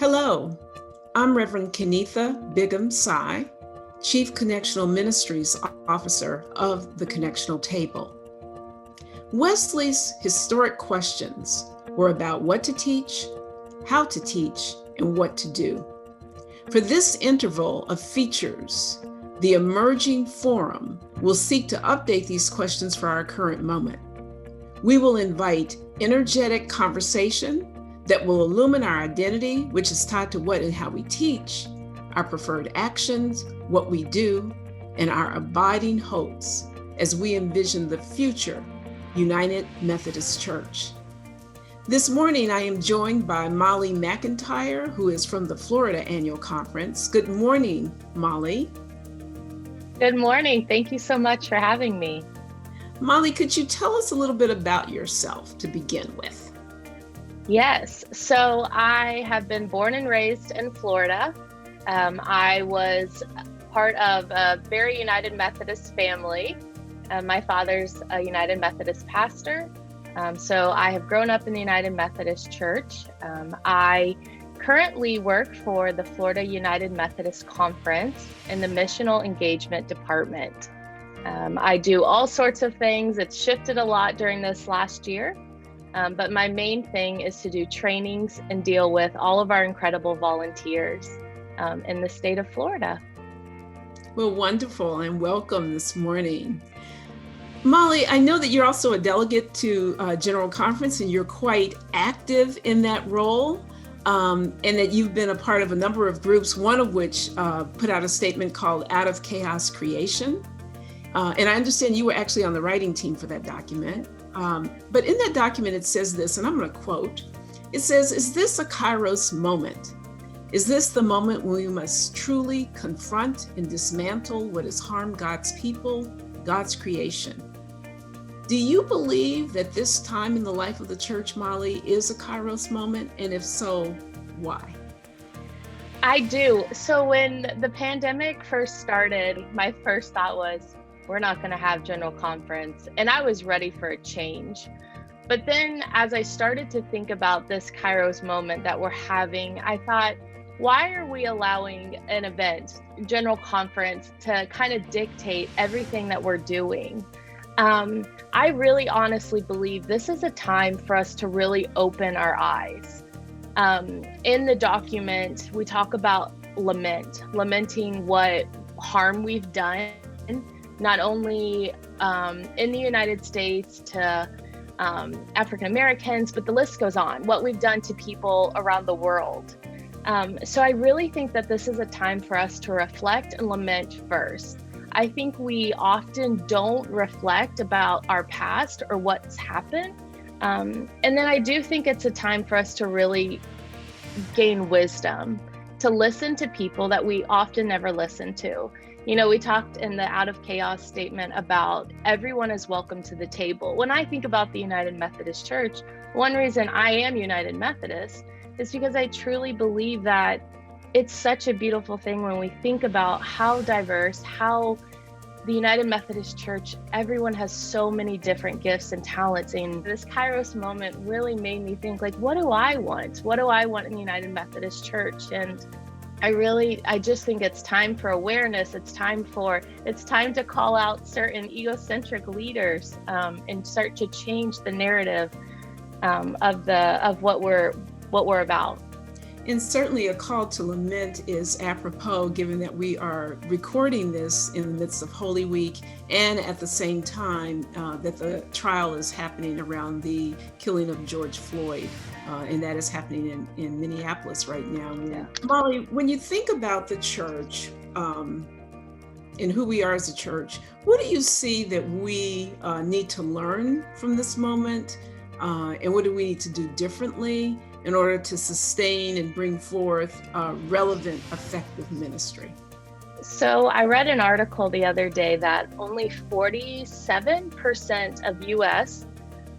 Hello, I'm Reverend Kennetha Bigham-Tsai, Chief Connectional Ministries Officer of the Connectional Table. Wesley's historic questions were about what to teach, how to teach, and what to do. For this interval of features, the emerging forum will seek to update these questions for our current moment. We will invite energetic conversation that will illumine our identity, which is tied to what and how we teach, our preferred actions, what we do, and our abiding hopes as we envision the future United Methodist Church. This morning, I am joined by Molly McEntire, who is from the Florida Annual Conference. Good morning, Molly. Good morning. Thank you so much for having me. Molly, could you tell us a little bit about yourself to begin with? Yes. So I have been born and raised in Florida. I was part of a very United Methodist family. My father's a United Methodist pastor. So I have grown up in the United Methodist Church. I currently work for the Florida United Methodist Conference in the Missional Engagement Department. I do all sorts of things. It's shifted a lot during this last year. But my main thing is to do trainings and deal with all of our incredible volunteers in the state of Florida. Well, wonderful, and welcome this morning. Molly, I know that you're also a delegate to General Conference, and you're quite active in that role, and that you've been a part of a number of groups, one of which put out a statement called Out of Chaos Creation. And I understand you were actually on the writing team for that document. But in that document, it says this, and I'm going to quote. It says, "Is this a Kairos moment? Is this the moment when we must truly confront and dismantle what has harmed God's people, God's creation?" Do you believe that this time in the life of the church, Molly, is a Kairos moment? And if so, why? I do. So when the pandemic first started, my first thought was, we're not going to have General Conference. And I was ready for a change. But then as I started to think about this Kairos moment that we're having, I thought, why are we allowing an event, General Conference, to kind of dictate everything that we're doing? I really honestly believe this is a time for us to really open our eyes. In the document, we talk about lamenting what harm we've done, not only in the United States to African Americans, but the list goes on, what we've done to people around the world. So I really think that this is a time for us to reflect and lament first. I think we often don't reflect about our past or what's happened. And then I do think it's a time for us to really gain wisdom, to listen to people that we often never listen to. You know, we talked in the Out of Chaos statement about everyone is welcome to the table. When I think about the United Methodist Church, one reason I am United Methodist is because I truly believe that it's such a beautiful thing when we think about how diverse, how the United Methodist Church, everyone has so many different gifts and talents. And this Kairos moment really made me think, like, what do I want? What do I want in the United Methodist Church? And I just think it's time for awareness. It's time to call out certain egocentric leaders and start to change the narrative of what we're about. And certainly a call to lament is apropos, given that we are recording this in the midst of Holy Week and at the same time that the trial is happening around the killing of George Floyd. And that is happening in Minneapolis right now. Yeah. Molly, when you think about the church and who we are as a church, what do you see that we need to learn from this moment? And what do we need to do differently in order to sustain and bring forth relevant, effective ministry? So I read an article the other day that only 47% of U.S.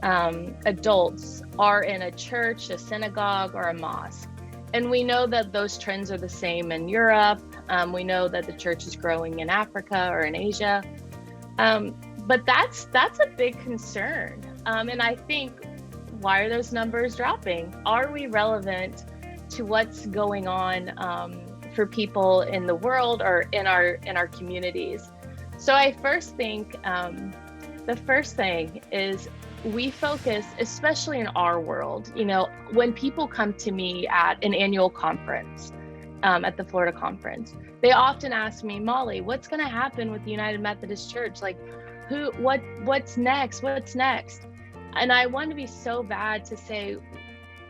Adults are in a church, a synagogue, or a mosque. And we know that those trends are the same in Europe. We know that the church is growing in Africa or in Asia. But that's a big concern. And I think, why are those numbers dropping? Are we relevant to what's going on for people in the world or in our communities. So I first think the first thing is we focus, especially in our world, when people come to me at an annual conference, at the Florida conference, they often ask me, Molly, what's going to happen with the United Methodist Church? Like, what's next? What's next? And I want to be so bad to say,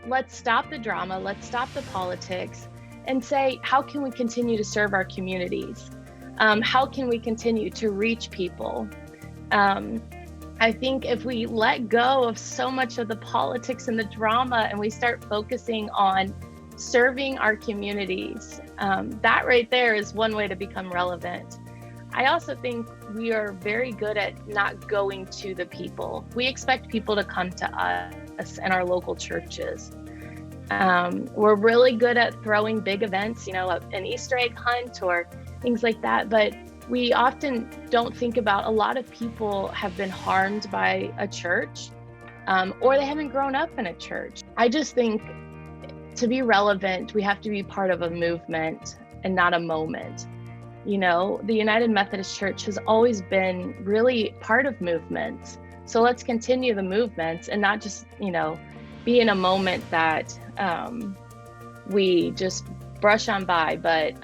let's stop the drama, let's stop the politics, and say, how can we continue to serve our communities? How can we continue to reach people? I think if we let go of so much of the politics and the drama and we start focusing on serving our communities, that right there is one way to become relevant. I also think we are very good at not going to the people. We expect people to come to us and our local churches. We're really good at throwing big events, an Easter egg hunt or things like that, but we often don't think about a lot of people have been harmed by a church, or they haven't grown up in a church. I just think to be relevant, we have to be part of a movement and not a moment. The United Methodist Church has always been really part of movements. So let's continue the movements and not just, be in a moment that we just brush on by. But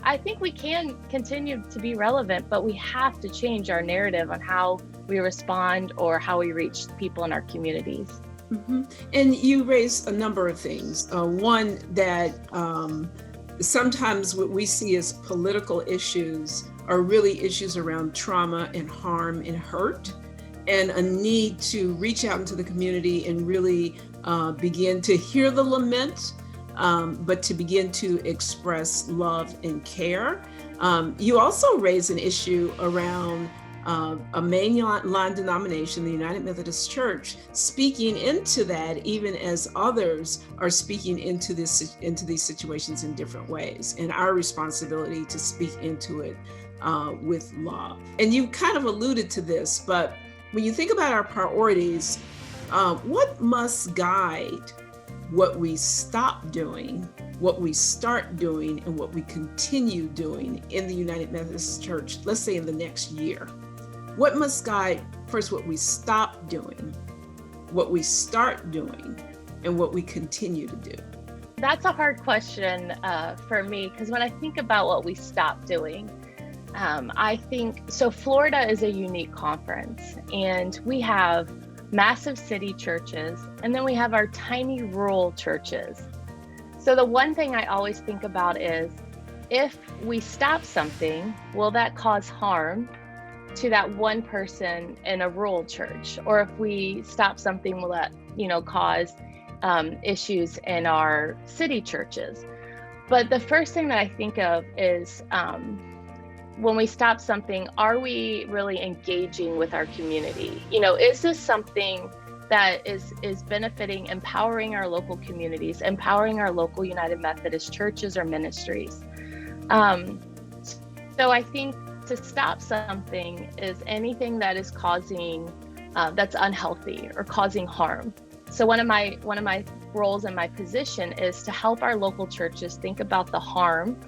I think we can continue to be relevant, but we have to change our narrative on how we respond or how we reach people in our communities. Mm-hmm. And you raise a number of things. One that sometimes what we see as political issues are really issues around trauma and harm and hurt, and a need to reach out into the community and really begin to hear the lament, but to begin to express love and care. You also raise an issue around a mainline denomination, the United Methodist Church, speaking into that, even as others are speaking into these situations in different ways, and our responsibility to speak into it with love. And you kind of alluded to this, but when you think about our priorities, what must guide what we stop doing, what we start doing, and what we continue doing in the United Methodist Church, let's say in the next year? What must guide first what we stop doing, what we start doing, and what we continue to do? That's a hard question for me, because when I think about what we stop doing, I think, so Florida is a unique conference, and we have massive city churches, and then we have our tiny rural churches. So the one thing I always think about is, if we stop something, will that cause harm to that one person in a rural church? Or if we stop something, will that, cause issues in our city churches? But the first thing that I think of is, when we stop something, are we really engaging with our community? Is this something that is benefiting, empowering our local communities, empowering our local United Methodist churches or ministries? So I think to stop something is anything that is causing, that's unhealthy or causing harm. So one of my roles in my position is to help our local churches think about the harm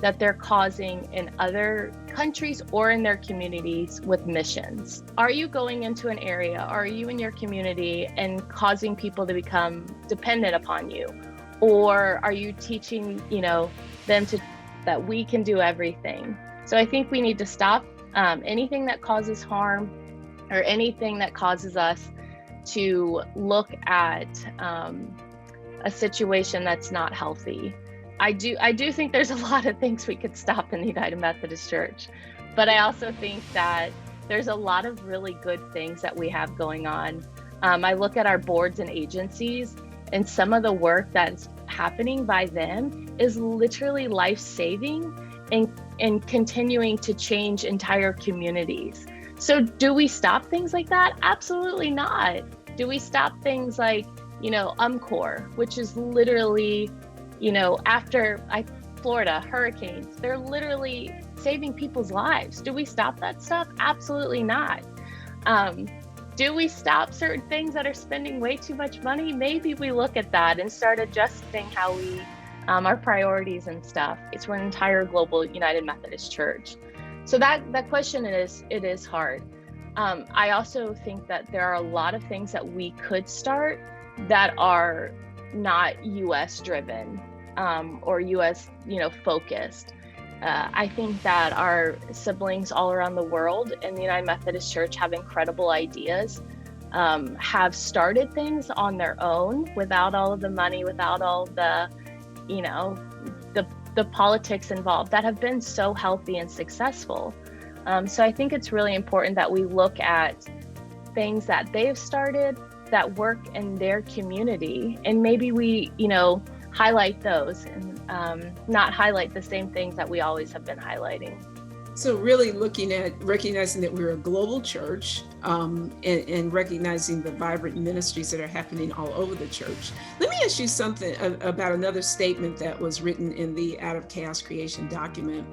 that they're causing in other countries or in their communities with missions. Are you going into an area, are you in your community and causing people to become dependent upon you? Or are you teaching, them that we can do everything? So I think we need to stop anything that causes harm or anything that causes us to look at a situation that's not healthy. I do think there's a lot of things we could stop in the United Methodist Church, but I also think that there's a lot of really good things that we have going on. I look at our boards and agencies, and some of the work that's happening by them is literally life-saving and continuing to change entire communities. So do we stop things like that? Absolutely not. Do we stop things like, UMCOR, which is literally, after Florida hurricanes, they're literally saving people's lives. Do we stop that stuff? Absolutely not. Do we stop certain things that are spending way too much money? Maybe we look at that and start adjusting how we our priorities and stuff. We're an entire global United Methodist Church. So that question it is hard. I also think that there are a lot of things that we could start that are not U.S. driven or U.S. focused. I think that our siblings all around the world in the United Methodist Church have incredible ideas, have started things on their own without all of the money, without all the, the politics involved, that have been so healthy and successful. So I think it's really important that we look at things that they've started that work in their community, and maybe we, highlight those and not highlight the same things that we always have been highlighting. So really looking at recognizing that we're a global church and recognizing the vibrant ministries that are happening all over the church. Let me ask you something about another statement that was written in the Out of Chaos Creation document,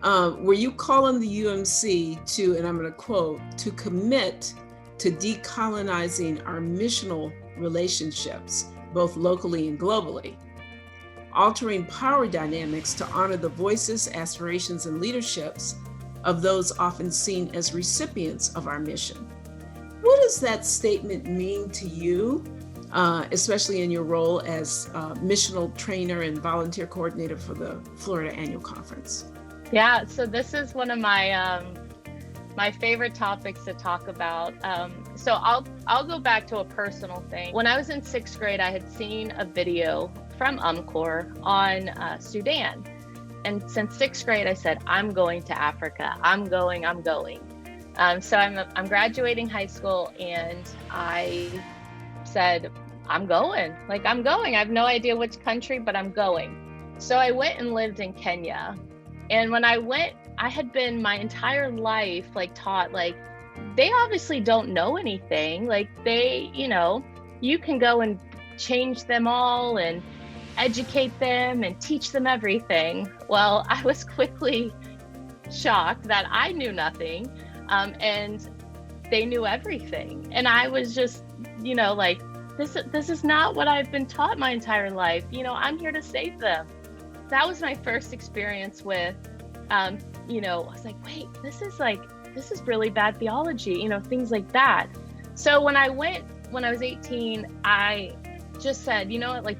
where you call on the UMC to, and I'm going to quote, to commit to decolonizing our missional relationships, both locally and globally, altering power dynamics to honor the voices, aspirations, and leaderships of those often seen as recipients of our mission. What does that statement mean to you, especially in your role as missional trainer and volunteer coordinator for the Florida Annual Conference? Yeah, so this is one of my my favorite topics to talk about. So I'll go back to a personal thing. When I was in 6th grade, I had seen a video from UMCOR on Sudan. And since 6th grade, I said, I'm going to Africa. I'm going. So I'm graduating high school, and I said, I'm going. I have no idea which country, but I'm going. So I went and lived in Kenya. And when I went, I had been my entire life taught, they obviously don't know anything. They, you can go and change them all and educate them and teach them everything. Well, I was quickly shocked that I knew nothing, and they knew everything. And I was just, this is not what I've been taught my entire life. I'm here to save them. That was my first experience with, I was like, wait, this is really bad theology, things like that. So when I was 18, I just said,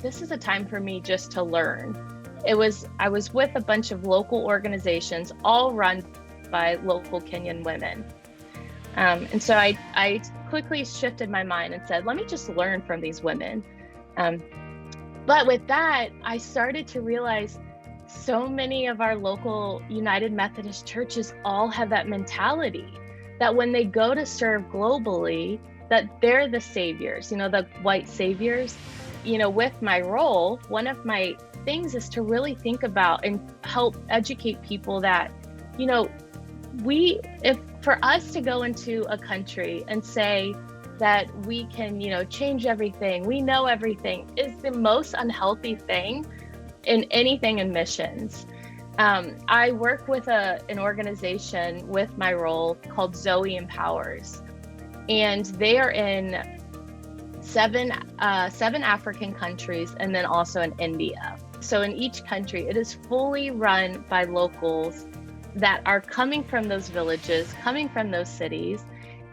this is a time for me just to learn. I was with a bunch of local organizations, all run by local Kenyan women. And so I quickly shifted my mind and said, let me just learn from these women. But with that, I started to realize so many of our local United Methodist churches all have that mentality that when they go to serve globally, that they're the saviors, the white saviors. With my role, one of my things is to really think about and help educate people that, if for us to go into a country and say that we can, change everything, we know everything, is the most unhealthy thing in anything in missions. I work with an organization with my role called Zoe Empowers, and they are in seven African countries, and then also in India. So in each country, it is fully run by locals that are coming from those villages, coming from those cities.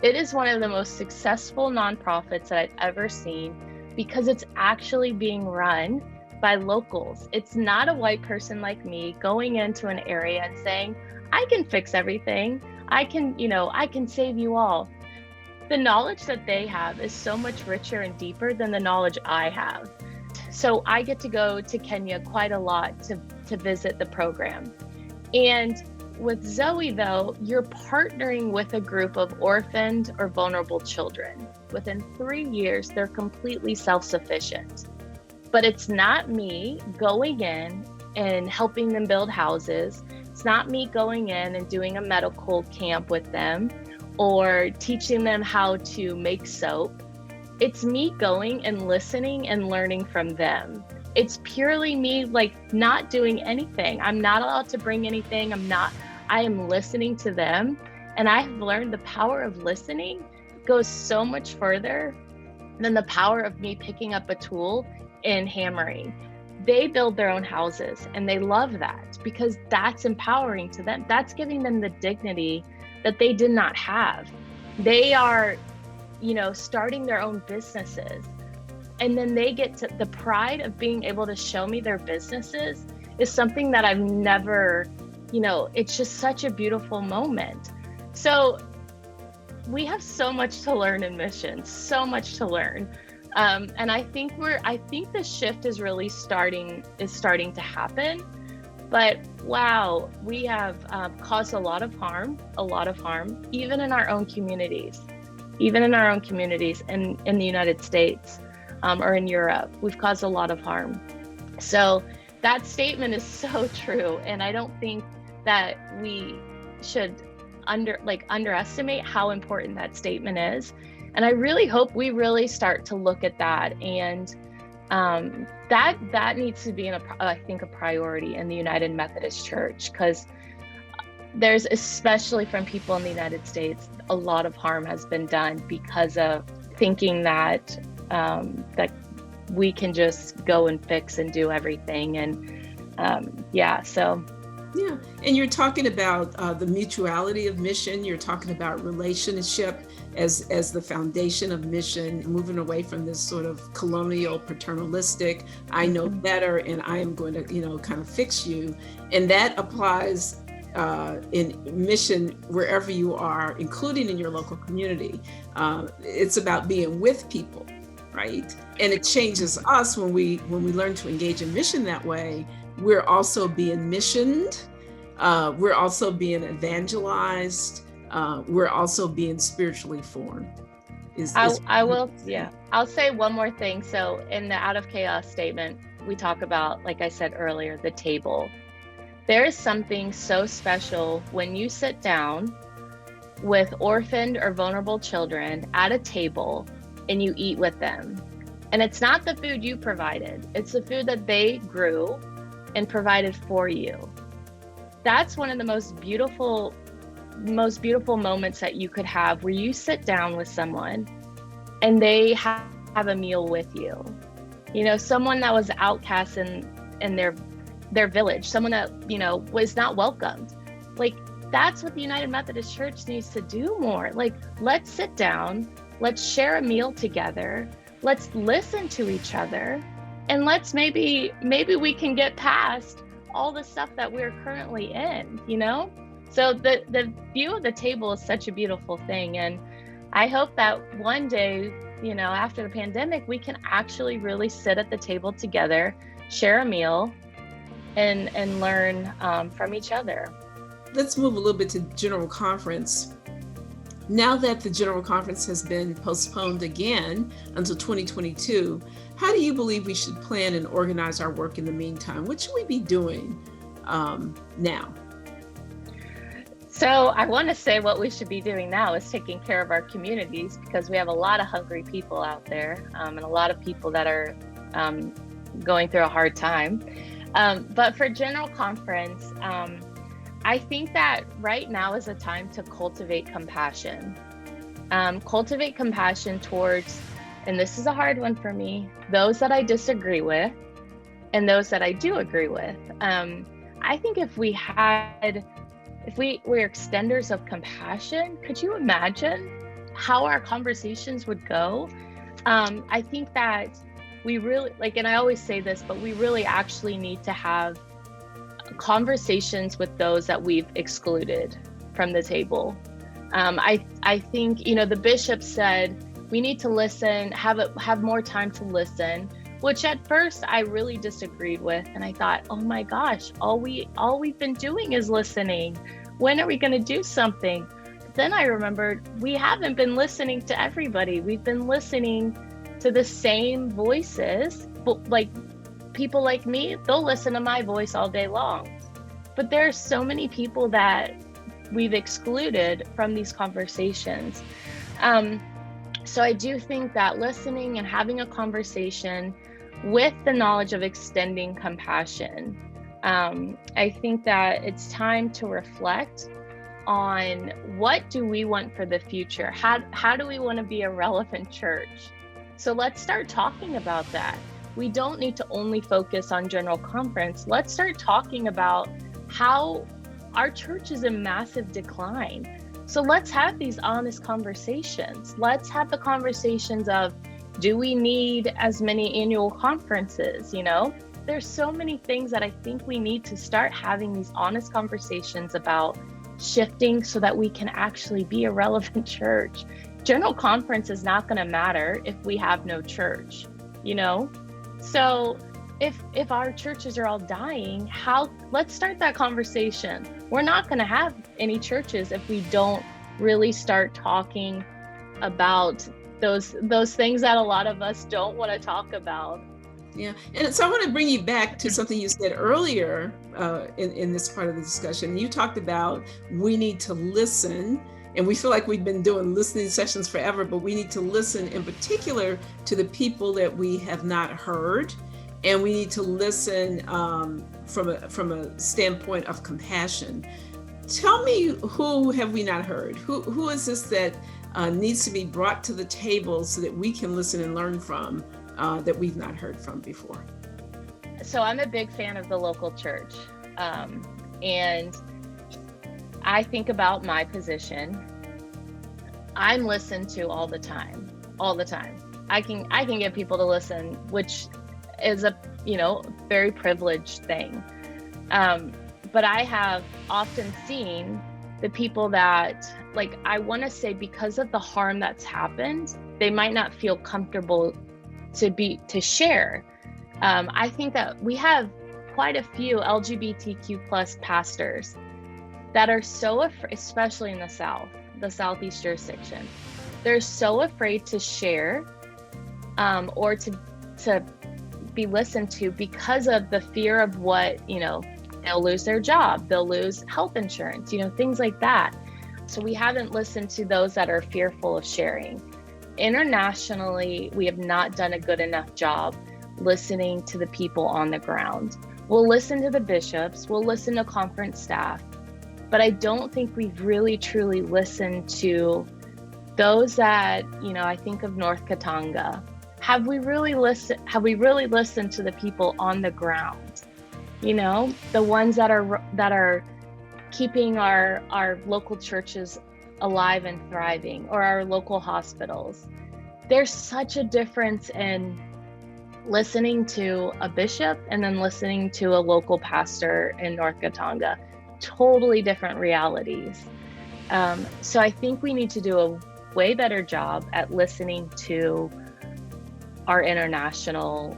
It is one of the most successful nonprofits that I've ever seen because it's actually being run by locals. It's not a white person like me going into an area and saying, I can fix everything. I can save you all. The knowledge that they have is so much richer and deeper than the knowledge I have. So I get to go to Kenya quite a lot to visit the program. And with Zoe, though, you're partnering with a group of orphaned or vulnerable children. Within 3 years, they're completely self-sufficient. But it's not me going in and helping them build houses. It's not me going in and doing a medical camp with them or teaching them how to make soap. It's me going and listening and learning from them. It's purely me not doing anything. I'm not allowed to bring anything. I am listening to them. And I have learned the power of listening goes so much further than the power of me picking up a tool and hammering. they build their own houses, and they love that because that's empowering to them. That's giving them the dignity that they did not have. They are, starting their own businesses, and then they get to the pride of being able to show me their businesses is something that I've never, it's just such a beautiful moment. So we have so much to learn in missions, so much to learn. And I think the shift is really starting to happen. But wow, we have caused a lot of harm, even in our own communities, in the United States or in Europe. We've caused a lot of harm. So that statement is so true. And I don't think that we should underestimate how important that statement is. And I really hope we really start to look at that, and that needs to be, I think, a priority in the United Methodist Church, because there's, especially from people in the United States, a lot of harm has been done because of thinking that that we can just go and fix and do everything, and Yeah, and you're talking about the mutuality of mission. You're talking about relationship as the foundation of mission, moving away from this sort of colonial, paternalistic, I know better and I am going to, kind of fix you. And that applies in mission wherever you are, including in your local community. It's about being with people, right? And it changes us when we learn to engage in mission that way. We're also being missioned. We're also being evangelized. We're also being spiritually formed. I'll say one more thing. So in the Out of Chaos statement, we talk about, like I said earlier, the table. There is something so special when you sit down with orphaned or vulnerable children at a table and you eat with them. And it's not the food you provided, it's the food that they grew and provided for you. That's one of the most beautiful moments that you could have, where you sit down with someone and they have a meal with you. Someone that was outcast in their village, someone that, was not welcomed. Like, that's what the United Methodist Church needs to do more. Like, let's sit down, let's share a meal together, let's listen to each other, and let's maybe we can get past all the stuff that we're currently in, So the view of the table is such a beautiful thing. And I hope that one day, after the pandemic, we can actually really sit at the table together, share a meal, and learn from each other. Let's move a little bit to General Conference. Now that the General Conference has been postponed again until 2022, how do you believe we should plan and organize our work in the meantime? What should we be doing now? So I want to say what we should be doing now is taking care of our communities, because we have a lot of hungry people out there, and a lot of people that are going through a hard time. But for General Conference, I think that right now is a time to cultivate compassion. Cultivate compassion towards, and this is a hard one for me, those that I disagree with and those that I do agree with. I think if we were extenders of compassion, could you imagine how our conversations would go? I think that we really, and I always say this, but we really actually need to have conversations with those that we've excluded from the table. I think, the bishop said we need to listen, have more time to listen, which at first I really disagreed with. And I thought, oh my gosh, all we've been doing is listening. When are we going to do something? But then I remembered we haven't been listening to everybody. We've been listening to the same voices. Like, people like me, they'll listen to my voice all day long. But there are so many people that we've excluded from these conversations. So I do think that listening and having a conversation with the knowledge of extending compassion, I think that it's time to reflect on what do we want for the future? How do we want to be a relevant church? So let's start talking about that. we don't need to only focus on General Conference. Let's start talking about how our church is in massive decline. So let's have these honest conversations. Let's have the conversations of, do we need as many annual conferences? There's so many things that I think we need to start having these honest conversations about shifting so that we can actually be a relevant church. General Conference is not going to matter if we have no church, So if our churches are all dying, let's start that conversation. We're not going to have any churches if we don't really start talking about those things that a lot of us don't want to talk about. Yeah, and so I want to bring you back to something you said earlier in this part of the discussion. You talked about we need to listen, and we feel like we've been doing listening sessions forever, but we need to listen in particular to the people that we have not heard, and we need to listen from a standpoint of compassion. Tell me, who have we not heard? Who is this that needs to be brought to the table so that we can listen and learn from, that we've not heard from before? So I'm a big fan of the local church. And I think about my position. I'm listened to all the time. I can get people to listen, which is a, very privileged thing. But I have often seen the people that, I want to say, because of the harm that's happened, they might not feel comfortable to share. I think that we have quite a few LGBTQ plus pastors that are so afraid, especially in the South, the Southeast jurisdiction. They're so afraid to share or to be listened to because of the fear of what, they'll lose their job, they'll lose health insurance, things like that. So we haven't listened to those that are fearful of sharing. Internationally, we have not done a good enough job listening to the people on the ground. We'll listen to the bishops, we'll listen to conference staff, but I don't think we've really truly listened to those that, I think of North Katanga. Have we really listened to the people on the ground? The ones that are keeping our local churches alive and thriving, or our local hospitals. There's such a difference in listening to a bishop and then listening to a local pastor in North Katanga. Totally different realities. So I think we need to do a way better job at listening to our international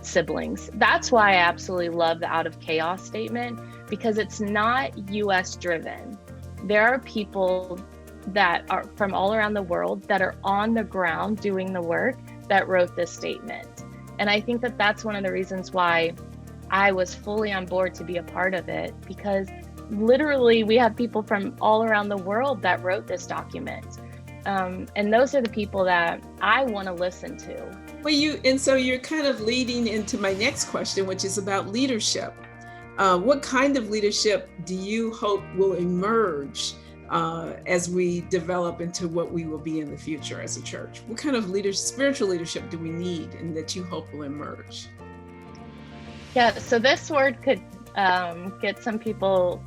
siblings. That's why I absolutely love the Out of Chaos statement, because it's not US driven. There are people that are from all around the world that are on the ground doing the work that wrote this statement. And I think that that's one of the reasons why I was fully on board to be a part of it, because literally we have people from all around the world that wrote this document. And those are the people that I want to listen to. Well, so you're kind of leading into my next question, which is about leadership. What kind of leadership do you hope will emerge as we develop into what we will be in the future as a church? What kind of spiritual leadership do we need and that you hope will emerge? Yeah, so this word could get some people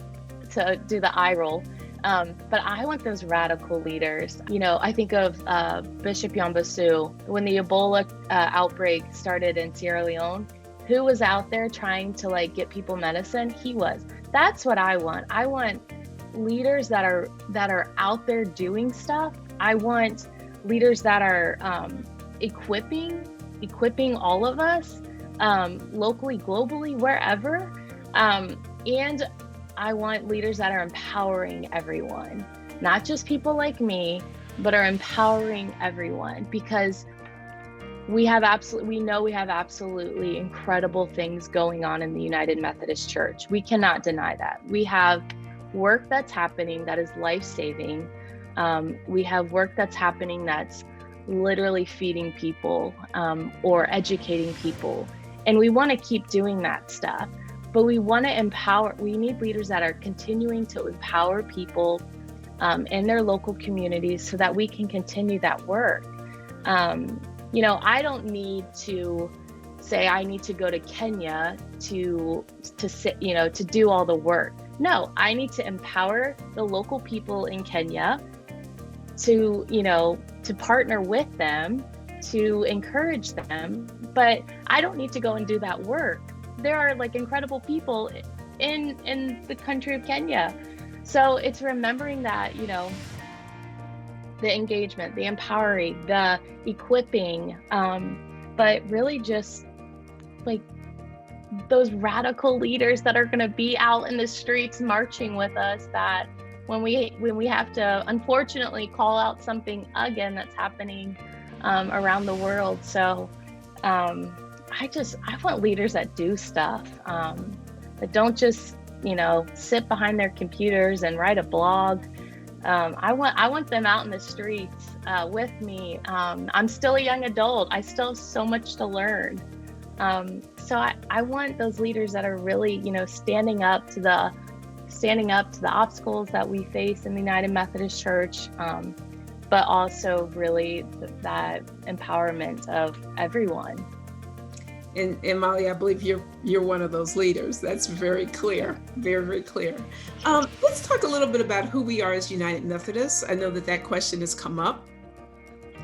to do the eye roll. But I want those radical leaders. I think of Bishop Yambasu, when the Ebola outbreak started in Sierra Leone. Who was out there trying to get people medicine? He was. That's what I want. I want leaders that are out there doing stuff. I want leaders that are equipping all of us, locally, globally, wherever. And I want leaders that are empowering everyone, not just people like me, but are empowering everyone, because we know we have absolutely incredible things going on in the United Methodist Church. We cannot deny that. We have work that's happening that is life-saving. We have work that's happening that's literally feeding people or educating people. And we want to keep doing that stuff. But we want to empower, we need leaders that are continuing to empower people in their local communities so that we can continue that work. I don't need to say I need to go to Kenya to sit, to do all the work. No, I need to empower the local people in Kenya to, to partner with them, to encourage them, but I don't need to go and do that work. There are like incredible people in the country of Kenya. So it's remembering that, the engagement, the empowering, the equipping, but really just like those radical leaders that are going to be out in the streets marching with us, that when we have to unfortunately call out something again that's happening around the world. So I want leaders that do stuff, that don't just sit behind their computers and write a blog. I want them out in the streets with me. I'm still a young adult. I still have so much to learn. So I want those leaders that are really, standing up to the obstacles that we face in the United Methodist Church, but also really that empowerment of everyone. And Molly, I believe you're one of those leaders. That's very clear, very, very clear. Let's talk a little bit about who we are as United Methodists. I know that question has come up.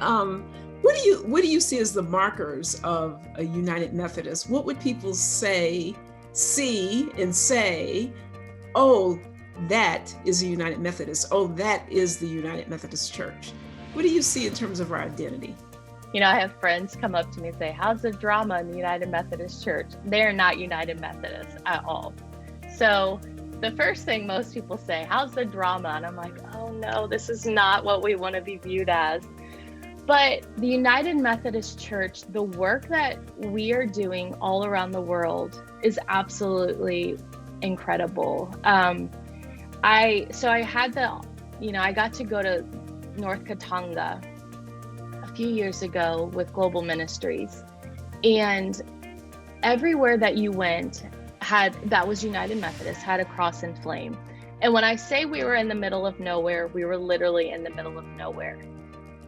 What do you see as the markers of a United Methodist? What would people see and say, oh, that is a United Methodist. Oh, that is the United Methodist Church. What do you see in terms of our identity? I have friends come up to me and say, how's the drama in the United Methodist Church? They're not United Methodists at all. So the first thing most people say, how's the drama? And I'm like, oh no, this is not what we want to be viewed as. But the United Methodist Church, the work that we are doing all around the world is absolutely incredible. I got to go to North Katanga a few years ago with Global Ministries, and everywhere that you went that was United Methodist had a cross and flame. And when I say we were in the middle of nowhere, we were literally in the middle of nowhere.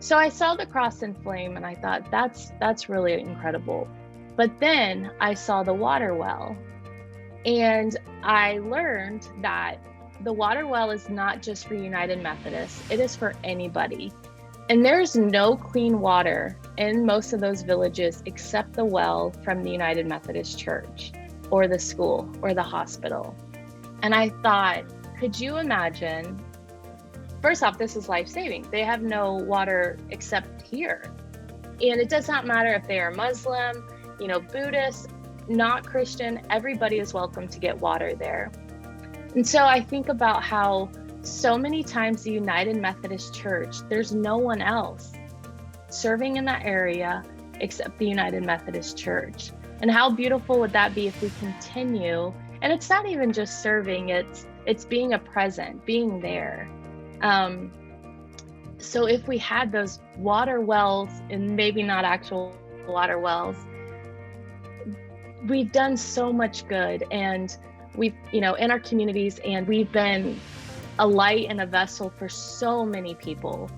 So I saw the cross and flame and I thought that's really incredible. But then I saw the water well, and I learned that the water well is not just for United Methodists, it is for anybody. And there's no clean water in most of those villages except the well from the United Methodist Church or the school or the hospital. And I thought, could you imagine? First off, this is life-saving. They have no water except here. And it does not matter if they are Muslim, Buddhist, not Christian, everybody is welcome to get water there. And so I think about how so many times the United Methodist Church, there's no one else serving in that area except the United Methodist Church. And how beautiful would that be if we continue? And it's not even just serving, it's being a present, being there. So if we had those water wells, and maybe not actual water wells, we've done so much good, and we've, in our communities, and we've been a light and a vessel for so many people.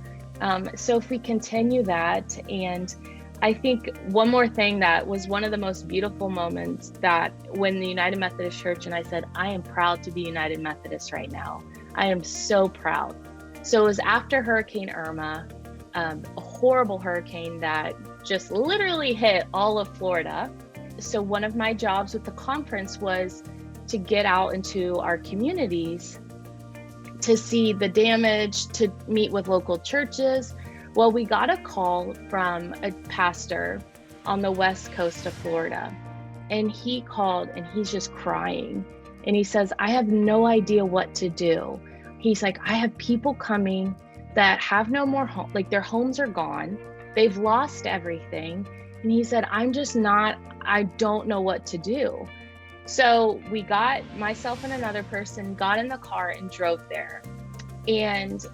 So if we continue that, and I think one more thing that was one of the most beautiful moments, that when the United Methodist Church, and I said, I am proud to be United Methodist right now. I am so proud. So it was after Hurricane Irma, a horrible hurricane that just literally hit all of Florida. So one of my jobs with the conference was to get out into our communities to see the damage, to meet with local churches. Well, we got a call from a pastor on the west coast of Florida, and he called and he's just crying. And he says, I have no idea what to do. He's like, I have people coming that have no more home, like their homes are gone. They've lost everything. And he said, I don't know what to do. So myself and another person got in the car and drove there. And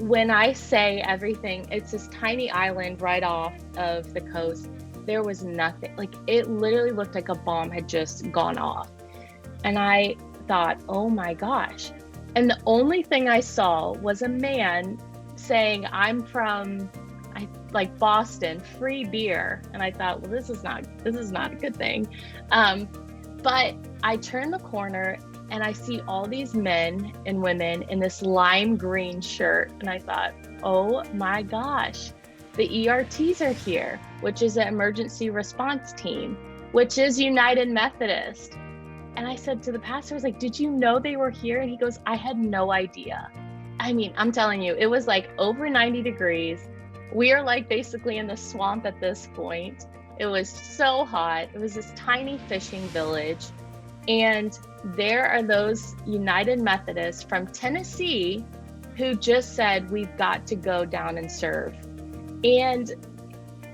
when I say everything, it's this tiny island right off of the coast. There was nothing, like it literally looked like a bomb had just gone off. And I thought, oh my gosh. And the only thing I saw was a man saying, I'm from like Boston, free beer. And I thought, well, this is not a good thing. But I turn the corner and I see all these men and women in this lime green shirt. And I thought, oh my gosh, the ERTs are here, which is an emergency response team, which is United Methodist. And I said to the pastor, I was like, did you know they were here? And he goes, I had no idea. I mean, I'm telling you, it was like over 90 degrees. We are like basically in the swamp at this point. It was so hot. It was this tiny fishing village. And there are those United Methodists from Tennessee who just said, we've got to go down and serve. And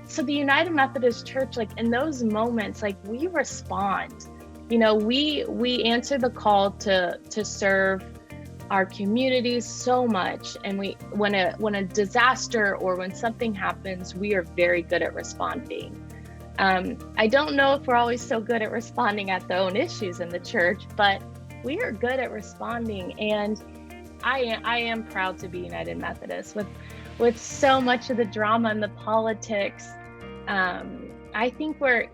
so the United Methodist Church, like in those moments, like we respond, we answer the call to serve our communities so much. And when a disaster or when something happens, we are very good at responding. I don't know if we're always so good at responding at the own issues in the church, but we are good at responding. And I am proud to be United Methodist with so much of the drama and the politics. I think we're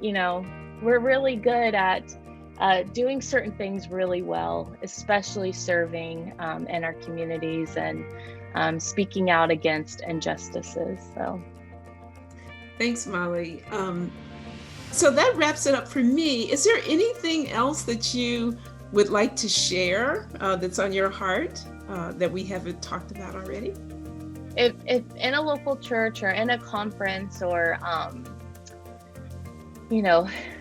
really good at doing certain things really well, especially serving in our communities and speaking out against injustices. So, thanks, Molly. So that wraps it up for me. Is there anything else that you would like to share that's on your heart that we haven't talked about already? If in a local church or in a conference or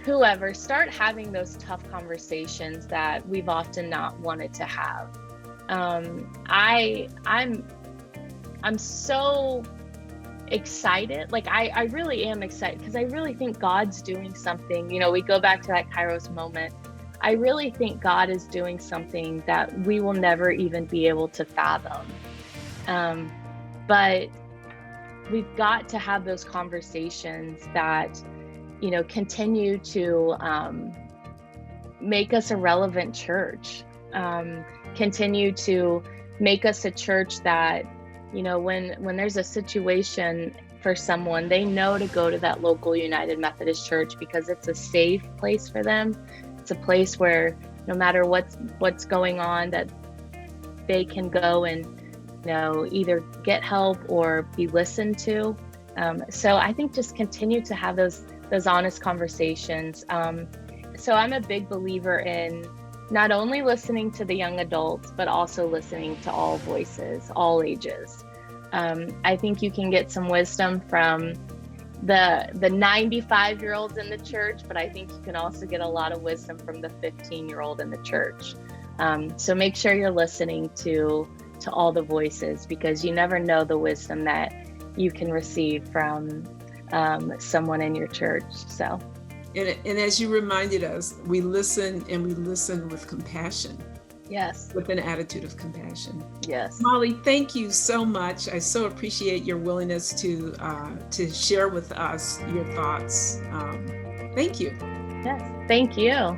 whoever, start having those tough conversations that we've often not wanted to have. I'm so excited. Like I really am excited because I really think God's doing something. We go back to that Kairos moment. I really think God is doing something that we will never even be able to fathom. But we've got to have those conversations that continue to make us a relevant church, continue to make us a church that, when there's a situation for someone, they know to go to that local United Methodist Church because it's a safe place for them. It's a place where no matter what's going on, that they can go and, either get help or be listened to. So I think just continue to have those honest conversations. So I'm a big believer in not only listening to the young adults, but also listening to all voices, all ages. I think you can get some wisdom from the 95-year-olds in the church, but I think you can also get a lot of wisdom from the 15-year-old in the church. So make sure you're listening to all the voices, because you never know the wisdom that you can receive from someone in your church. So, and as you reminded us, we listen, and we listen with compassion. Yes. With an attitude of compassion. Yes. Molly, thank you so much. I so appreciate your willingness to share with us your thoughts. Thank you. Yes. Thank you.